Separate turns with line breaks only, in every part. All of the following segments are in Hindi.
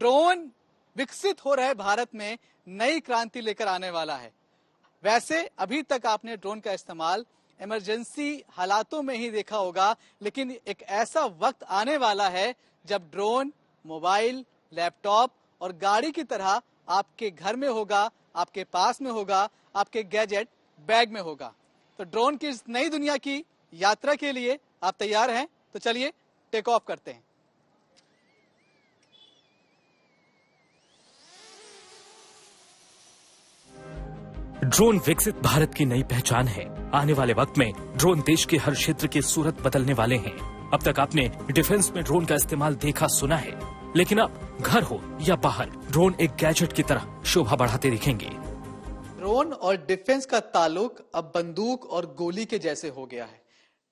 ड्रोन विकसित हो रहे भारत में नई क्रांति लेकर आने वाला है। वैसे अभी तक आपने ड्रोन का इस्तेमाल इमरजेंसी हालातों में ही देखा होगा, लेकिन एक ऐसा वक्त आने वाला है जब ड्रोन मोबाइल, लैपटॉप और गाड़ी की तरह आपके घर में होगा, आपके पास में होगा, आपके गैजेट बैग में होगा। तो ड्रोन की इस नई दुनिया की यात्रा के लिए आप तैयार हैं? तो चलिए टेक ऑफ करते हैं।
ड्रोन विकसित भारत की नई पहचान है। आने वाले वक्त में ड्रोन देश के हर क्षेत्र की सूरत बदलने वाले हैं। अब तक आपने डिफेंस में ड्रोन का इस्तेमाल देखा सुना है, लेकिन अब घर हो या बाहर ड्रोन एक गैजेट की तरह शोभा बढ़ाते दिखेंगे।
ड्रोन और डिफेंस का ताल्लुक अब बंदूक और गोली के जैसे हो गया है।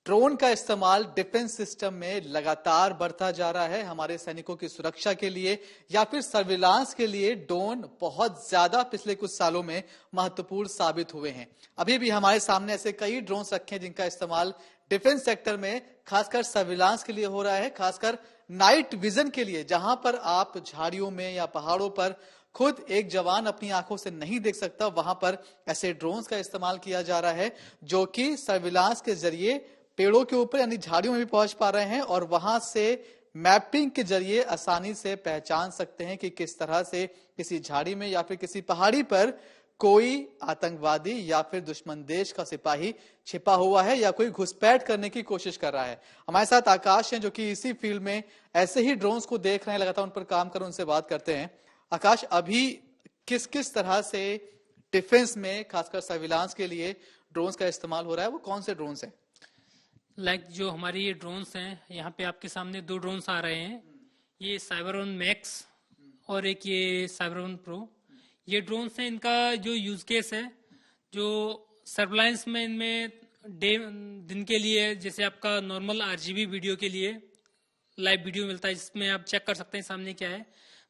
ड्रोन का इस्तेमाल डिफेंस सिस्टम में लगातार बढ़ता जा रहा है। हमारे सैनिकों की सुरक्षा के लिए या फिर सर्विलांस के लिए ड्रोन बहुत ज्यादा पिछले कुछ सालों में महत्वपूर्ण साबित हुए हैं। अभी भी हमारे सामने ऐसे कई ड्रोन्स रखे हैं जिनका इस्तेमाल डिफेंस सेक्टर में खासकर सर्विलांस के लिए हो रहा है, खासकर नाइट विजन के लिए, जहां पर आप झाड़ियों में या पहाड़ों पर खुद एक जवान अपनी आंखों से नहीं देख सकता, वहां पर ऐसे ड्रोन्स का इस्तेमाल किया जा रहा है जो कि सर्विलांस के जरिए पेड़ों के ऊपर यानी झाड़ियों में भी पहुंच पा रहे हैं और वहां से मैपिंग के जरिए आसानी से पहचान सकते हैं कि किस तरह से किसी झाड़ी में या फिर किसी पहाड़ी पर कोई आतंकवादी या फिर दुश्मन देश का सिपाही छिपा हुआ है या कोई घुसपैठ करने की कोशिश कर रहा है। हमारे साथ आकाश हैं जो कि इसी फील्ड में ऐसे ही ड्रोन्स को देख रहे हैं, लगातार उन पर काम कर, उनसे बात करते हैं। आकाश, अभी किस किस तरह से डिफेंस में खासकर सर्विलांस के लिए ड्रोन्स का इस्तेमाल हो रहा है, वो कौन से ड्रोन्स हैं?
जो हमारी ये ड्रोन्स हैं, यहाँ पे आपके सामने दो ड्रोन्स आ रहे हैं। ये साइबरवन मैक्स और एक ये साइबरवन प्रो। ये ड्रोन्स हैं, इनका जो यूज केस है, जो सर्विलांस में इनमें दिन के लिए जैसे आपका नॉर्मल आरजीबी वीडियो के लिए लाइव वीडियो मिलता है जिसमें आप चेक कर सकते हैं सामने क्या है।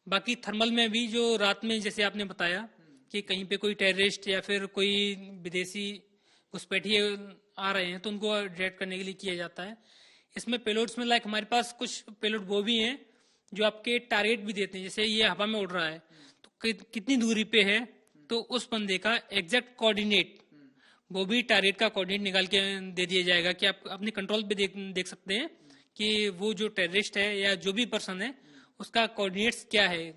बाकी थर्मल में भी जो रात में जैसे आपने बताया कि कहीं पे कोई टेररिस्ट या फिर कोई विदेशी घुसपैठिए आ रहे हैं तो उनको डिटेक्ट करने के लिए किया जाता है। इसमें पेलोड्स में हमारे पास कुछ पेलोड वो भी हैं जो आपके टारगेट भी देते हैं। जैसे ये हवा में उड़ रहा है तो कितनी दूरी पे है तो उस बंदे का एग्जैक्ट कोऑर्डिनेट, वो भी टारगेट का कोऑर्डिनेट निकाल के दे दिया जाएगा कि आप अपने कंट्रोल पे देख सकते हैं कि वो जो टेररिस्ट है या जो भी पर्सन है उसका कोऑर्डिनेट्स क्या है।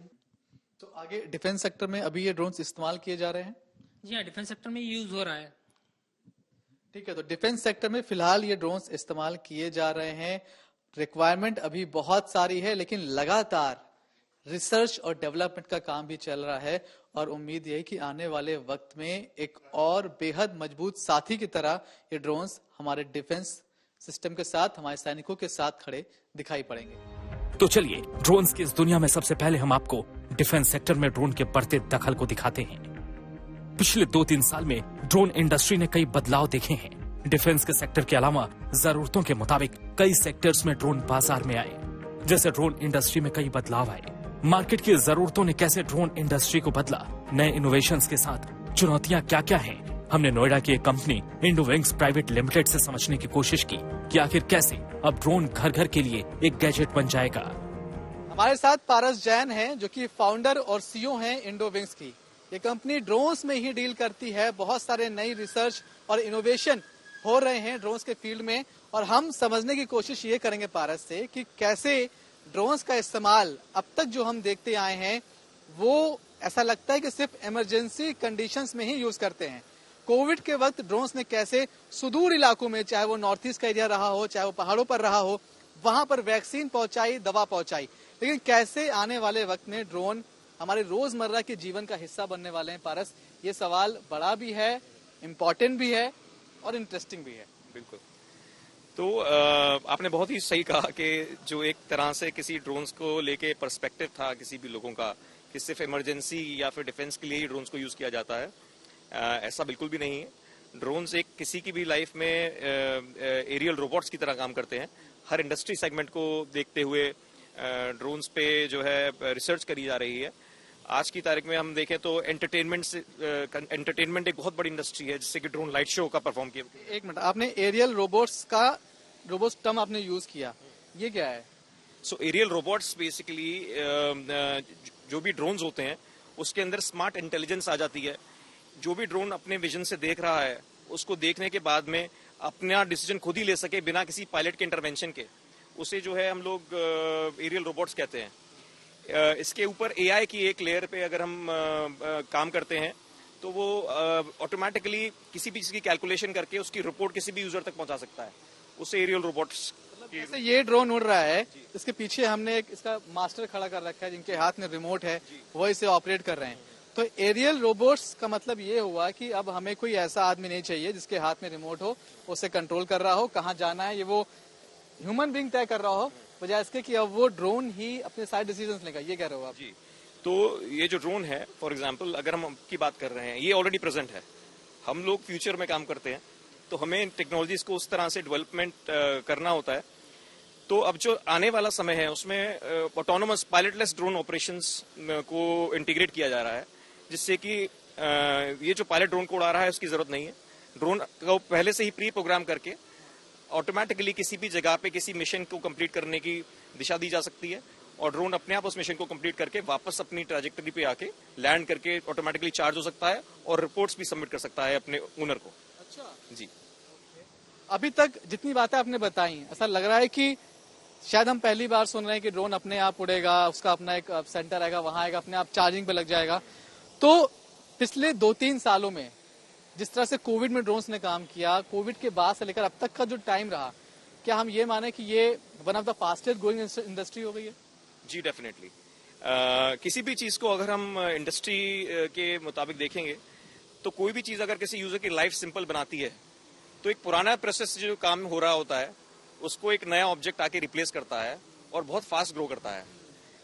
तो आगे डिफेंस सेक्टर में अभी ये ड्रोन्स इस्तेमाल किए जा रहे हैं?
जी हाँ, डिफेंस सेक्टर में यूज हो रहा है।
ठीक है, तो डिफेंस सेक्टर में फिलहाल ये ड्रोन्स इस्तेमाल किए जा रहे हैं। रिक्वायरमेंट अभी बहुत सारी है, लेकिन लगातार रिसर्च और डेवलपमेंट का काम भी चल रहा है और उम्मीद यही कि आने वाले वक्त में एक और बेहद मजबूत साथी की तरह ये ड्रोन्स हमारे डिफेंस सिस्टम के साथ, हमारे सैनिकों के साथ खड़े दिखाई पड़ेंगे।
तो चलिए ड्रोन्स की इस दुनिया में सबसे पहले हम आपको डिफेंस सेक्टर में ड्रोन के बढ़ते दखल को दिखाते हैं। पिछले 2-3 साल में ड्रोन इंडस्ट्री ने कई बदलाव देखे हैं। डिफेंस के सेक्टर के अलावा जरूरतों के मुताबिक कई सेक्टर्स में ड्रोन बाजार में आए। जैसे ड्रोन इंडस्ट्री में कई बदलाव आए, मार्केट की जरूरतों ने कैसे ड्रोन इंडस्ट्री को बदला, नए इनोवेशंस के साथ चुनौतियां क्या क्या हैं, हमने नोएडा की एक कंपनी इंडोविंग्स प्राइवेट लिमिटेड से समझने की कोशिश की कि आखिर कैसे अब ड्रोन घर घर के लिए एक गैजेट बन जाएगा।
हमारे साथ पारस जैन हैं जो कि फाउंडर और सीईओ हैं इंडोविंग्स की। ये कंपनी ड्रोन्स में ही डील करती है। बहुत सारे नई रिसर्च और इनोवेशन हो रहे हैं ड्रोन्स के फील्ड में और हम समझने की कोशिश ये करेंगे पारस से कि कैसे ड्रोन्स का इस्तेमाल अब तक जो हम देखते आए हैं वो ऐसा लगता है कि सिर्फ इमरजेंसी कंडीशंस में ही यूज करते हैं। कोविड के वक्त ड्रोन्स ने कैसे सुदूर इलाकों में, चाहे वो नॉर्थ ईस्ट का एरिया रहा हो, चाहे वो पहाड़ों पर रहा हो, वहां पर वैक्सीन पहुंचाई, दवा पहुंचाई, लेकिन कैसे आने वाले वक्त में ड्रोन हमारे रोजमर्रा के जीवन का हिस्सा बनने वाले हैं। पारस, ये सवाल बड़ा भी है, इम्पोर्टेंट भी है और इंटरेस्टिंग भी है।
बिल्कुल। तो आपने बहुत ही सही कहा कि जो एक तरह से किसी ड्रोन्स को लेके पर्सपेक्टिव था किसी भी लोगों का कि सिर्फ इमरजेंसी या फिर डिफेंस के लिए ही ड्रोन्स को यूज किया जाता है, ऐसा बिल्कुल भी नहीं है। ड्रोन्स एक किसी की भी लाइफ में एरियल रोबोट्स की तरह काम करते हैं। हर इंडस्ट्री सेगमेंट को देखते हुए ड्रोन्स पे जो है रिसर्च करी जा रही है। आज की तारीख में हम देखें तो एंटरटेनमेंट एक बहुत बड़ी इंडस्ट्री है, जिससे कि ड्रोन लाइट शो का परफॉर्म किया।
एक मिनट, आपने एरियल रोबोट्स टर्म आपने यूज किया, ये क्या है?
सो एरियल रोबोट्स बेसिकली जो भी ड्रोन्स होते हैं उसके अंदर स्मार्ट इंटेलिजेंस आ जाती है। जो भी ड्रोन अपने विजन से देख रहा है उसको देखने के बाद में अपना डिसीजन खुद ही ले सके बिना किसी पायलट के इंटरवेंशन के, उसे जो है हम लोग एरियल रोबोट्स कहते हैं। इसके ऊपर एआई की एक लेयर पे अगर हम काम करते हैं तो वो ऑटोमेटिकली किसी भी चीज की कैलकुलेशन करके उसकी रिपोर्ट किसी भी यूजर तक पहुंचा सकता है। उससे एरियल रोबोट्स
जैसे ये ड्रोन उड़ रहा है, इसके पीछे हमने एक इसका मास्टर खड़ा कर रखा है जिनके हाथ में रिमोट है, वो इसे ऑपरेट कर रहे हैं। तो एरियल रोबोट्स का मतलब ये हुआ कि अब हमें कोई ऐसा आदमी नहीं चाहिए जिसके हाथ में रिमोट हो, उसे कंट्रोल कर रहा हो, कहाँ जाना है ये वो ह्यूमन बीइंग तय कर रहा हो, बजाय इसके कि अब वो ड्रोन ही अपने सारे डिसीजंस लेगा। ये कह रहे हो आप?
जी। तो ये जो ड्रोन है, फॉर एग्जांपल अगर हम की बात कर रहे हैं, ये ऑलरेडी प्रेजेंट है। हम लोग फ्यूचर में काम करते हैं तो हमें टेक्नोलॉजीज को उस तरह से डेवलपमेंट करना होता है। तो अब जो आने वाला समय है उसमें ऑटोनोमस पायलटलेस ड्रोन ऑपरेशंस को इंटीग्रेट किया जा रहा है, जिससे कि ये जो पायलट ड्रोन को उड़ा रहा है उसकी जरूरत नहीं है। ड्रोन को पहले से ही प्री प्रोग्राम करके ऑटोमेटिकली किसी भी जगह पे किसी मिशन को कंप्लीट करने की दिशा दी जा सकती है और ड्रोन अपने आप उस मिशन को कंप्लीट करके वापस अपनी ट्रैजेक्टरी पे आके लैंड करके ऑटोमेटिकली चार्ज हो सकता है और रिपोर्ट्स भी सबमिट कर सकता है अपने ओनर को।
अच्छा
जी।
अभी तक जितनी बातें आपने बताई, ऐसा लग रहा है कि शायद हम पहली बार सुन रहे हैं कि ड्रोन अपने आप उड़ेगा, उसका अपना एक सेंटर आएगा, वहां आएगा, अपने आप चार्जिंग पे लग जाएगा। तो पिछले 2-3 सालों में जिस तरह से कोविड में ड्रोन्स ने काम किया, कोविड के बाद से लेकर अब तक का जो टाइम रहा, क्या हम ये माने कि ये one of the fastest growing industry हो गई है?
जी डेफिनेटली। किसी भी चीज को अगर हम इंडस्ट्री के मुताबिक देखेंगे तो कोई भी चीज अगर किसी यूजर की लाइफ सिंपल बनाती है तो एक पुराना प्रोसेस जो काम हो रहा होता है उसको एक नया ऑब्जेक्ट आके रिप्लेस करता है और बहुत फास्ट ग्रो करता है।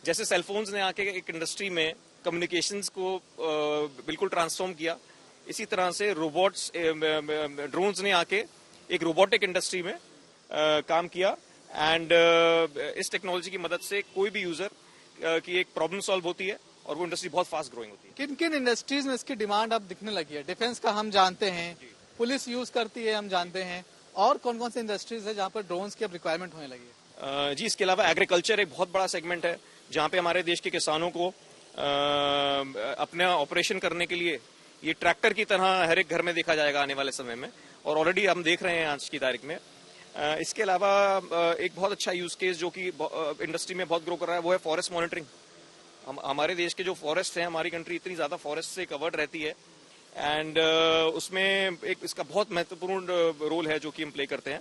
जैसे सेलफोन्स ने आके एक इंडस्ट्री में कम्युनिकेशंस को बिल्कुल ट्रांसफॉर्म किया, इसी तरह से रोबोट्स ड्रोन्स ने आके एक रोबोटिक इंडस्ट्री में काम किया। एंड इस टेक्नोलॉजी की मदद से कोई भी यूजर की एक प्रॉब्लम सॉल्व होती है और वो इंडस्ट्री बहुत फास्ट ग्रोइंग होती है।
किन किन इंडस्ट्रीज में इसकी डिमांड अब दिखने लगी है? डिफेंस का हम जानते हैं, पुलिस यूज करती है हम जानते हैं, और कौन कौन से इंडस्ट्रीज है जहाँ पर ड्रोन्स की अब रिक्वायरमेंट होने लगी है?
जी, इसके अलावा एग्रीकल्चर एक बहुत बड़ा सेगमेंट है जहाँ पे हमारे देश के किसानों को अपना ऑपरेशन करने के लिए ये ट्रैक्टर की तरह हर एक घर में देखा जाएगा आने वाले समय में, और ऑलरेडी हम देख रहे हैं आज की तारीख में। इसके अलावा एक बहुत अच्छा यूज केस जो कि इंडस्ट्री में बहुत ग्रो कर रहा है वो है फॉरेस्ट मॉनिटरिंग। हमारे देश के जो फॉरेस्ट हैं, हमारी कंट्री इतनी ज्यादा फॉरेस्ट से कवर्ड रहती है एंड उसमें एक इसका बहुत महत्वपूर्ण रोल है जो कि हम प्ले करते हैं।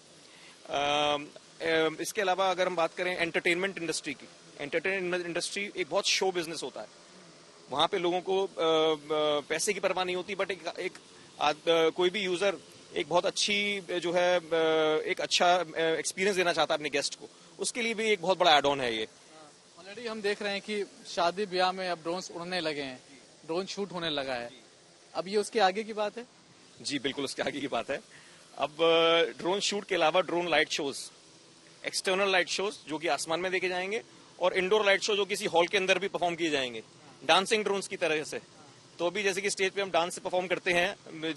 इसके अलावा अगर हम बात करें एंटरटेनमेंट इंडस्ट्री की, एंटरटेनमेंट इंडस्ट्री एक बहुत शो बिजनेस होता है। वहां पे लोगों को पैसे की परवाह नहीं होती, बट कोई भी यूजर एक बहुत अच्छी जो है एक अच्छा एक्सपीरियंस देना चाहता है अपने गेस्ट को, उसके लिए भी एक बहुत बड़ा एड ऑन है ये।
ऑलरेडी हम देख रहे हैं कि शादी ब्याह में अब ड्रोन्स उड़ने लगे हैं, ड्रोन शूट होने लगा है। अब ये उसके आगे की बात है?
जी बिल्कुल, उसके आगे की बात है। अब ड्रोन शूट के अलावा drone light shows, external light shows जो कि आसमान में देखे जाएंगे, और इंडोर लाइट शो जो किसी हॉल के अंदर भी परफॉर्म किए जाएंगे डांसिंग ड्रोन्स की तरह से। तो अभी जैसे कि स्टेज पे हम डांस से परफॉर्म करते हैं,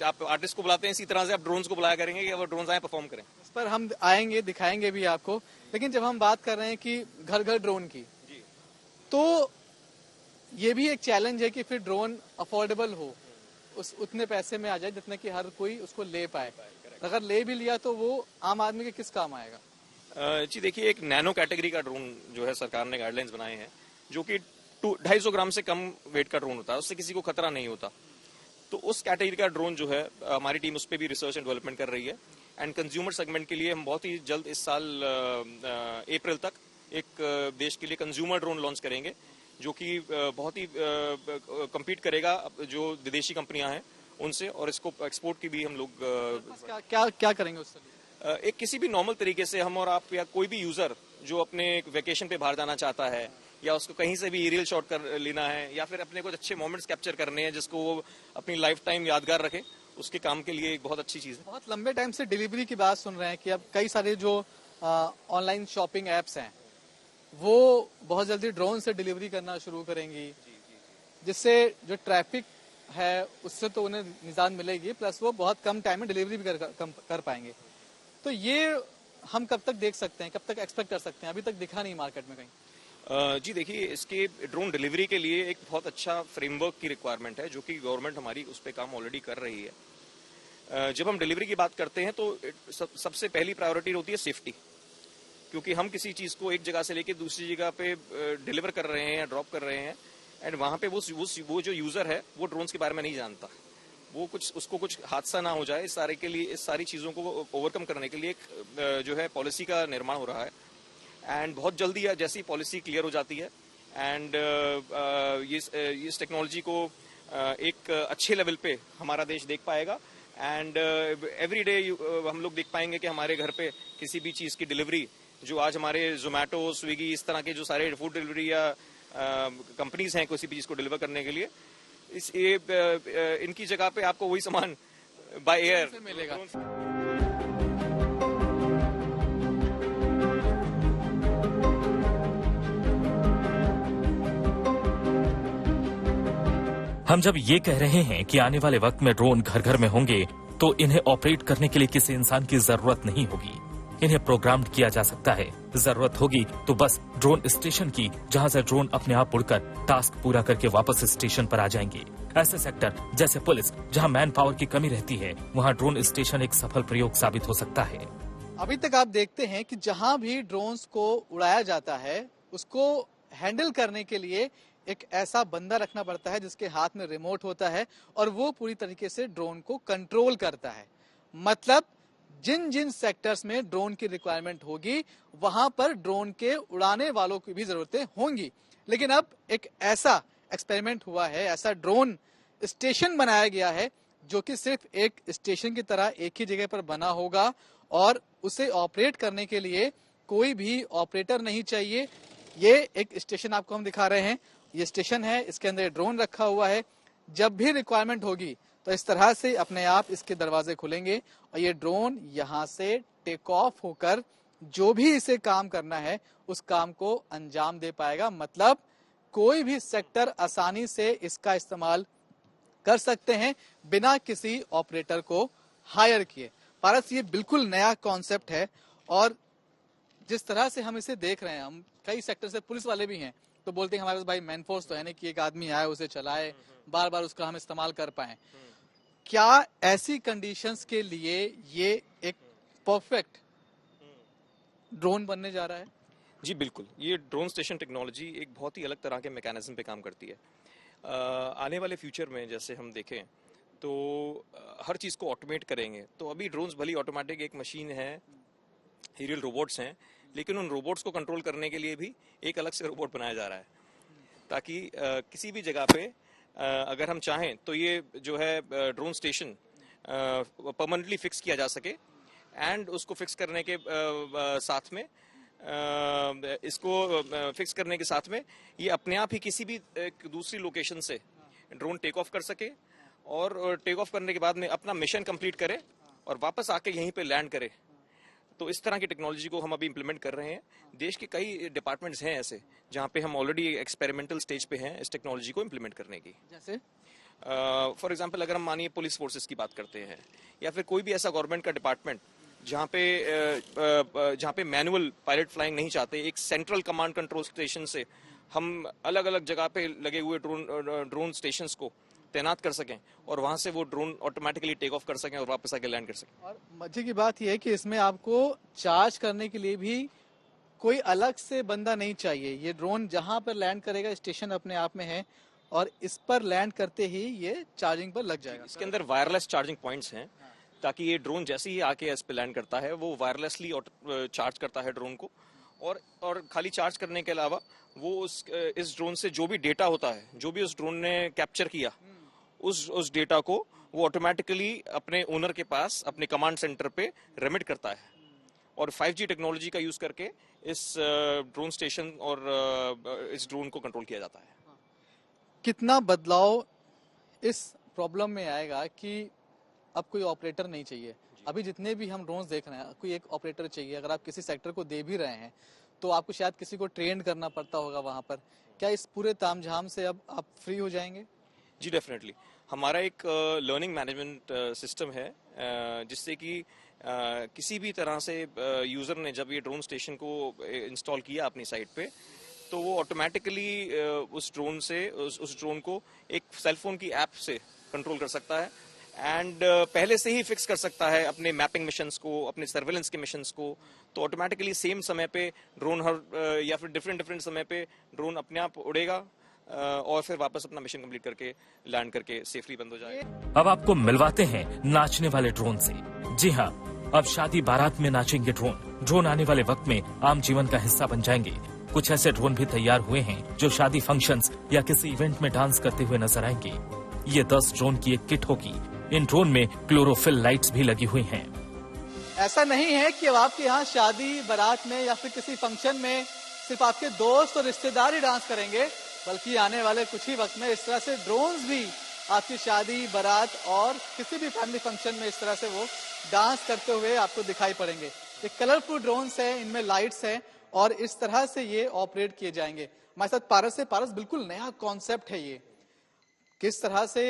आप आर्टिस्ट को बुलाते हैं, इसी तरह से आप ड्रोन्स को बुलाया करेंगे कि वो ड्रोन्स आए परफॉर्म करें।
इस पर हम आएंगे, दिखाएंगे भी आपको। लेकिन जब हम बात कर रहे हैं कि घर घर ड्रोन की, तो ये भी एक चैलेंज है कि फिर ड्रोन अफोर्डेबल हो, उस उतने पैसे में आ जाए जितने कि हर कोई उसको ले पाए। अगर ले भी लिया तो वो आम आदमी के किस काम आएगा?
जी देखिए, एक नैनो कैटेगरी का ड्रोन जो है सरकार ने गाइडलाइंस बनाए हैं, जो कि 250 ग्राम से कम वेट का ड्रोन होता है, उससे किसी को खतरा नहीं होता। तो उस कैटेगरी का ड्रोन जो है हमारी टीम उस पर भी रिसर्च एंड डेवलपमेंट कर रही है। एंड कंज्यूमर सेगमेंट के लिए हम बहुत ही जल्द इस साल अप्रैल तक एक देश के लिए कंज्यूमर ड्रोन लॉन्च करेंगे, जो कि बहुत ही कम्पीट करेगा जो विदेशी कंपनियां हैं उनसे, और इसको एक्सपोर्ट की भी हम लोग
क्या करेंगे उससे?
एक किसी भी नॉर्मल तरीके से हम और आप या कोई भी यूजर जो अपने वेकेशन पे बाहर जाना चाहता है, या उसको कहीं से भी रील शॉट कर लेना है, या फिर अपने कुछ अच्छे मोमेंट्स कैप्चर करने हैं जिसको वो अपनी लाइफ टाइम यादगार रखे, उसके काम के लिए एक बहुत अच्छी चीज है।
बहुत लंबे टाइम से डिलीवरी की बात सुन रहे हैं कि अब कई सारे जो ऑनलाइन शॉपिंग एप्स हैं वो बहुत जल्दी ड्रोन से डिलीवरी करना शुरू करेंगी, जिससे जो ट्रैफिक है उससे तो उन्हें निजात मिलेगी, प्लस वो बहुत कम टाइम में डिलीवरी भी कर पाएंगे। तो ये हम कब तक देख सकते हैं, कब तक एक्सपेक्ट कर सकते हैं? अभी तक दिखा नहीं मार्केट में कहीं।
जी देखिए, इसके ड्रोन डिलीवरी के लिए एक बहुत अच्छा फ्रेमवर्क की रिक्वायरमेंट है, जो कि गवर्नमेंट हमारी उस पर काम ऑलरेडी कर रही है। जब हम डिलीवरी की बात करते हैं तो सबसे पहली प्रायोरिटी होती है सेफ्टी, क्योंकि हम किसी चीज़ को एक जगह से लेकर दूसरी जगह पे डिलीवर कर रहे हैं या ड्रॉप कर रहे हैं, एंड वहाँ पे वो जो यूज़र है वो ड्रोन्स के बारे में नहीं जानता, वो उसको कुछ हादसा ना हो जाए, इस सारी चीज़ों को ओवरकम करने के लिए एक जो है पॉलिसी का निर्माण हो रहा है। एंड बहुत जल्दी जैसी पॉलिसी क्लियर हो जाती है एंड इस टेक्नोलॉजी को एक अच्छे लेवल पे हमारा देश देख पाएगा, एंड एवरी डे हम लोग देख पाएंगे कि हमारे घर पे किसी भी चीज़ की डिलीवरी, जो आज हमारे जोमेटो, स्विगी, इस तरह के जो सारे फूड डिलीवरी या कंपनीज हैं किसी भी चीज़ को डिलीवर करने के लिए, इनकी जगह पे आपको वही सामान बाय एयर
मिलेगा।
हम जब ये कह रहे हैं कि आने वाले वक्त में ड्रोन घर घर में होंगे, तो इन्हें ऑपरेट करने के लिए किसी इंसान की जरूरत नहीं होगी। इन्हें प्रोग्राम्ड किया जा सकता है। जरूरत होगी तो बस ड्रोन स्टेशन की, जहां से ड्रोन अपने आप उड़कर टास्क पूरा करके वापस स्टेशन पर आ जाएंगे। ऐसे सेक्टर जैसे पुलिस, जहां मैन पावर की कमी रहती है, वहां ड्रोन स्टेशन एक सफल प्रयोग साबित हो सकता है।
अभी तक आप देखते हैं कि जहां भी ड्रोन्स को उड़ाया जाता है, उसको हैंडल करने के लिए एक ऐसा बंदा रखना पड़ता है जिसके हाथ में रिमोट होता है और वो पूरी तरीके से ड्रोन को कंट्रोल करता है। मतलब जिन जिन सेक्टर्स में ड्रोन की रिक्वायरमेंट होगी, वहां पर ड्रोन के उड़ाने वालों की भी जरूरतें होंगी। लेकिन अब एक ऐसा एक्सपेरिमेंट हुआ है, ऐसा ड्रोन स्टेशन बनाया गया है जो कि सिर्फ एक स्टेशन की तरह एक ही जगह पर बना होगा और उसे ऑपरेट करने के लिए कोई भी ऑपरेटर नहीं चाहिए। ये एक स्टेशन आपको हम दिखा रहे हैं, ये स्टेशन है, इसके अंदर ड्रोन रखा हुआ है। जब भी रिक्वायरमेंट होगी तो इस तरह से अपने आप इसके दरवाजे खुलेंगे और ये ड्रोन यहाँ से टेक ऑफ होकर जो भी इसे काम करना है उस काम को अंजाम दे पाएगा। मतलब कोई भी सेक्टर आसानी से इसका इस्तेमाल कर सकते हैं बिना किसी ऑपरेटर को हायर किए। पारस, ये बिल्कुल नया कॉन्सेप्ट है और जिस तरह से हम इसे देख रहे हैं, हम कई सेक्टर से पुलिस वाले भी हैं तो बोलते हैं हमारे पास भाई मैन फोर्स तो है नहीं कि एक आदमी आए उसे चलाए, बार बार उसका हम इस्तेमाल कर पाए। क्या ऐसी कंडीशंस के लिए ये एक परफेक्ट ड्रोन बनने जा रहा है?
जी बिल्कुल, ये ड्रोन स्टेशन टेक्नोलॉजी एक बहुत ही अलग तरह के मैकेनिज्म पे काम करती है। आने वाले फ्यूचर में जैसे हम देखें तो हर चीज़ को ऑटोमेट करेंगे, तो अभी ड्रोन्स भली ऑटोमेटिक एक मशीन है, एरियल रोबोट्स हैं, लेकिन उन रोबोट्स को कंट्रोल करने के लिए भी एक अलग से रोबोट बनाया जा रहा है, ताकि किसी भी जगह पे अगर हम चाहें तो ये जो है ड्रोन स्टेशन परमानेंटली फिक्स किया जा सके, एंड उसको फिक्स करने के साथ में इसको फिक्स करने के साथ में ये अपने आप ही किसी भी दूसरी लोकेशन से ड्रोन टेक ऑफ कर सके और टेक ऑफ करने के बाद में अपना मिशन कंप्लीट करे और वापस आके यहीं पे लैंड करे। तो इस तरह की टेक्नोलॉजी को हम अभी इम्प्लीमेंट कर रहे हैं। देश के कई डिपार्टमेंट्स हैं ऐसे जहाँ पे हम ऑलरेडी एक्सपेरिमेंटल स्टेज पे हैं इस टेक्नोलॉजी को इम्प्लीमेंट करने की।
जैसे
फॉर एग्जांपल अगर हम मानिए पुलिस फोर्सेस की बात करते हैं या फिर कोई भी ऐसा गवर्नमेंट का डिपार्टमेंट जहाँ पे मैनुअल पायलट फ्लाइंग नहीं चाहते, एक सेंट्रल कमांड कंट्रोल स्टेशन से हम अलग अलग जगह पे लगे हुए ड्रोन स्टेशंस को तैनात कर सकें और वहां से वो ड्रोन ऑटोमेटिकली टेक ऑफ कर सकें और वापस आके लैंड कर सकें।
और मजे की बात यह है कि इसमें आपको चार्ज करने के लिए भी कोई अलग से बंदा नहीं चाहिए। ये ड्रोन जहां पर लैंड करेगा स्टेशन अपने आप में है और इस पर लैंड करते ही ये चार्जिंग पर लग जाएगा।
इसके अंदर वायरलेस चार्जिंग पॉइंट्स हैं ताकि ये ड्रोन जैसे ही आके इस पे लैंड करता है वो वायरलेसली चार्ज करता है ड्रोन को, और खाली चार्ज करने के अलावा वो इस ड्रोन से जो भी डेटा होता है, जो भी उस ड्रोन ने कैप्चर किया, उस डेटा को वो ऑटोमेटिकली अपने ओनर के पास अपने कमांड सेंटर पे रेमिट करता है और 5G टेक्नोलॉजी का यूज करके इस ड्रोन स्टेशन और इस ड्रोन को कंट्रोल किया जाता है।
कितना बदलाव इस प्रॉब्लम में आएगा कि अब कोई ऑपरेटर नहीं चाहिए। अभी जितने भी हम ड्रोन्स देख रहे हैं कोई एक ऑपरेटर चाहिए। अगर आप किसी सेक्टर को दे भी रहे हैं तो आपको शायद किसी को ट्रेन करना पड़ता होगा वहां पर। क्या इस पूरे तामझाम से अब आप फ्री हो जाएंगे?
जी डेफिनेटली, हमारा एक लर्निंग मैनेजमेंट सिस्टम है जिससे कि किसी भी तरह से यूजर ने जब ये ड्रोन स्टेशन को इंस्टॉल किया अपनी साइट पे, तो वो ऑटोमेटिकली उस ड्रोन को एक सेलफोन की ऐप से कंट्रोल कर सकता है एंड पहले से ही फिक्स कर सकता है अपने मैपिंग मिशंस को, अपने सर्वेलेंस के मिशंस को। तो ऑटोमेटिकली सेम समय पे ड्रोन या फिर डिफरेंट समय पे ड्रोन अपने आप उड़ेगा और फिर वापस अपना मिशन कंप्लीट करके लैंड करके सेफली बंद हो जाएगा।
अब आपको मिलवाते हैं नाचने वाले ड्रोन से। जी हाँ, अब शादी बारात में नाचेंगे ड्रोन आने वाले वक्त में आम जीवन का हिस्सा बन जाएंगे। कुछ ऐसे ड्रोन भी तैयार हुए हैं जो शादी फंक्शंस या किसी इवेंट में डांस करते हुए नजर आएंगे। ये 10 ड्रोन की एक किट होगी। इन ड्रोन में क्लोरोफिल लाइट्स भी लगी हुई हैं।
ऐसा नहीं है कि अब आपके यहाँ शादी बारात में या फिर किसी फंक्शन में सिर्फ आपके दोस्त और रिश्तेदार ही डांस करेंगे, बल्कि आने वाले कुछ ही वक्त में इस तरह से ड्रोन्स भी आपकी शादी बारात और किसी भी फैमिली फंक्शन में इस तरह से वो डांस करते हुए आपको दिखाई पड़ेंगे। ये कलरफुल ड्रोन्स है, इनमें लाइट्स है और इस तरह से ये ऑपरेट किए जाएंगे। हमारे साथ पारस है। पारस, बिल्कुल नया कॉन्सेप्ट है ये, किस तरह से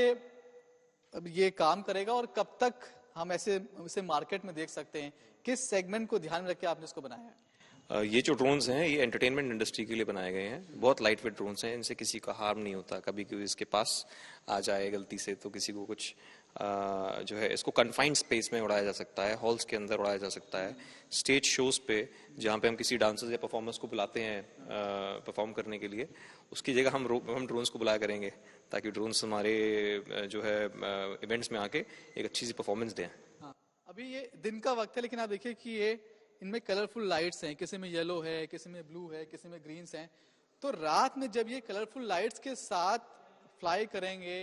अब ये काम करेगा और कब तक हम इसे मार्केट में देख सकते हैं? किस सेगमेंट को ध्यान में रख के आपने इसको बनाया है?
ये जो ड्रोन्स हैं ये एंटरटेनमेंट इंडस्ट्री के लिए बनाए गए हैं। बहुत लाइट वेट ड्रोन्स हैं, इनसे किसी का हार्म नहीं होता। कभी कोई इसके पास आ जाए गलती से तो किसी को कुछ जो है, इसको कन्फाइंड स्पेस में उड़ाया जा सकता है, हॉल्स के अंदर उड़ाया जा सकता है, स्टेज शोज पे जहाँ पे हम किसी डांसर्स या परफॉर्मर्स को बुलाते हैं परफॉर्म करने के लिए, उसकी जगह हम ड्रोन्स को बुलाया करेंगे ताकि ड्रोन्स हमारे जो है इवेंट्स में आके एक अच्छी सी परफॉर्मेंस दें।
हाँ, अभी ये दिन का वक्त है, लेकिन आप देखिए कि ये इनमें कलरफुल लाइट्स हैं, किसी में येलो है, किसी में ब्लू है, किसी में ग्रीन्स हैं। तो रात में जब ये कलरफुल लाइट्स के साथ फ्लाई करेंगे,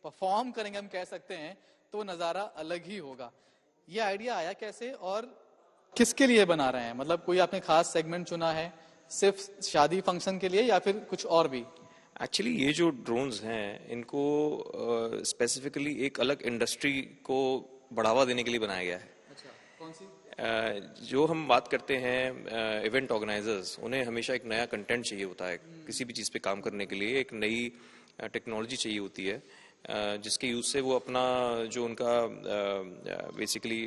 परफॉर्म करेंगे, हम कह सकते हैं, तो नजारा अलग ही होगा। ये आइडिया आया कैसे और किसके लिए बना रहे हैं? मतलब कोई आपने खास सेगमेंट चुना है सिर्फ शादी फंक्शन के लिए या फिर कुछ और भी?
एक्चुअली ये जो ड्रोन्स हैं इनको स्पेसिफिकली एक अलग इंडस्ट्री को बढ़ावा देने के लिए बनाया गया है।
अच्छा, कौन सी?
जो हम बात करते हैं इवेंट ऑर्गेनाइजर्स, उन्हें हमेशा एक नया कंटेंट चाहिए होता है किसी भी चीज़ पे काम करने के लिए। एक नई टेक्नोलॉजी चाहिए होती है जिसके यूज से वो अपना जो उनका बेसिकली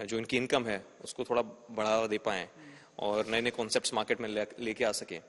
जो इनकी इनकम है उसको थोड़ा बढ़ावा दे पाएं और नए नए कॉन्सेप्ट्स मार्केट में लेके आ सकें।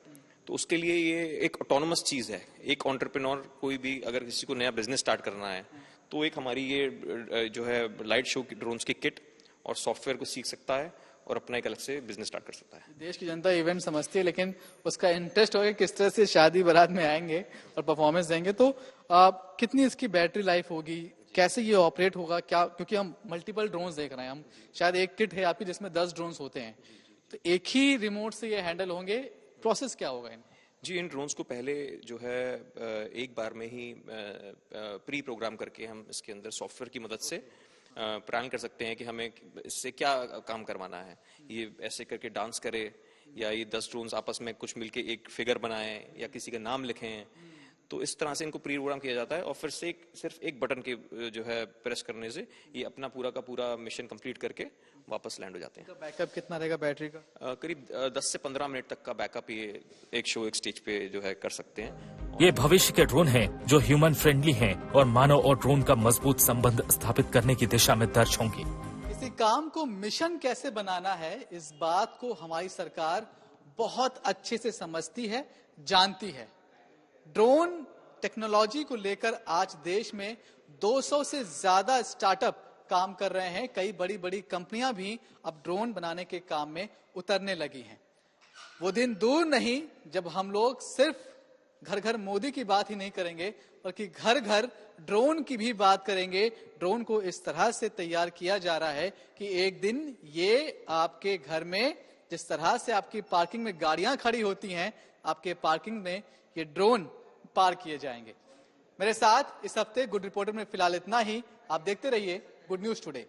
तो उसके लिए ये एक ऑटोनमस चीज़ है। एक एंटरप्रेन्योर कोई भी अगर किसी को नया बिजनेस स्टार्ट करना है तो एक हमारी ये जो है लाइट शो की ड्रोन्स की किट और सॉफ्टवेयर को सीख सकता है और अपना एक अलग से बिजनेस स्टार्ट कर सकता है।
देश की जनता इवेंट समझती है, लेकिन उसका इंटरेस्ट होगा किस तरह से शादी बारात में आएंगे और परफॉर्मेंस देंगे। तो कितनी इसकी बैटरी लाइफ होगी, कैसे ये ऑपरेट होगा, क्या? क्योंकि हम मल्टीपल ड्रोन्स देख रहे हैं, हम शायद एक किट है आपकी जिसमें 10 ड्रोन्स होते हैं, तो एक ही रिमोट से ये हैंडल होंगे। प्रोसेस क्या होगा इन?
जी, इन ड्रोन्स को पहले जो है एक बार में ही प्री प्रोग्राम करके हम इसके अंदर सॉफ्टवेयर की मदद से प्लान कर सकते हैं कि हमें इससे क्या काम करवाना है। ये ऐसे करके डांस करे या ये 10 ड्रोन्स आपस में कुछ मिलके एक फिगर बनाएं या किसी का नाम लिखें। तो इस तरह से इनको प्री प्रोग्राम किया जाता है और फिर से सिर्फ एक बटन के जो है प्रेस करने से ये अपना पूरा का पूरा मिशन कंप्लीट करके वापस लैंड हो जाते हैं।
बैकअप कितना रहेगा बैटरी का?
करीब 10 से 15 मिनट तक का बैकअप ये एक शो एक स्टेज पे जो है कर सकते हैं।
ये भविष्य के ड्रोन हैं जो ह्यूमन फ्रेंडली हैं और मानव और ड्रोन का मजबूत संबंध स्थापित करने की दिशा में दर्ज होंगे।
किसी काम को मिशन कैसे बनाना है, इस बात को हमारी सरकार बहुत अच्छे से समझती है, जानती है। ड्रोन टेक्नोलॉजी को लेकर आज देश में 200 से ज्यादा स्टार्टअप काम कर रहे हैं। कई बड़ी बड़ी कंपनियां भी अब ड्रोन बनाने के काम में उतरने लगी हैं। वो दिन दूर नहीं जब हम लोग सिर्फ घर घर मोदी की बात ही नहीं करेंगे, बल्कि घर घर ड्रोन की भी बात करेंगे। ड्रोन को इस तरह से तैयार किया जा रहा है कि एक दिन ये आपके घर में, जिस तरह से आपकी पार्किंग में गाड़ियां खड़ी होती हैं, आपके पार्किंग में ये ड्रोन पार किए जाएंगे। मेरे साथ इस हफ्ते गुड रिपोर्टर में फिलहाल इतना ही। आप देखते रहिए गुड न्यूज टुडे।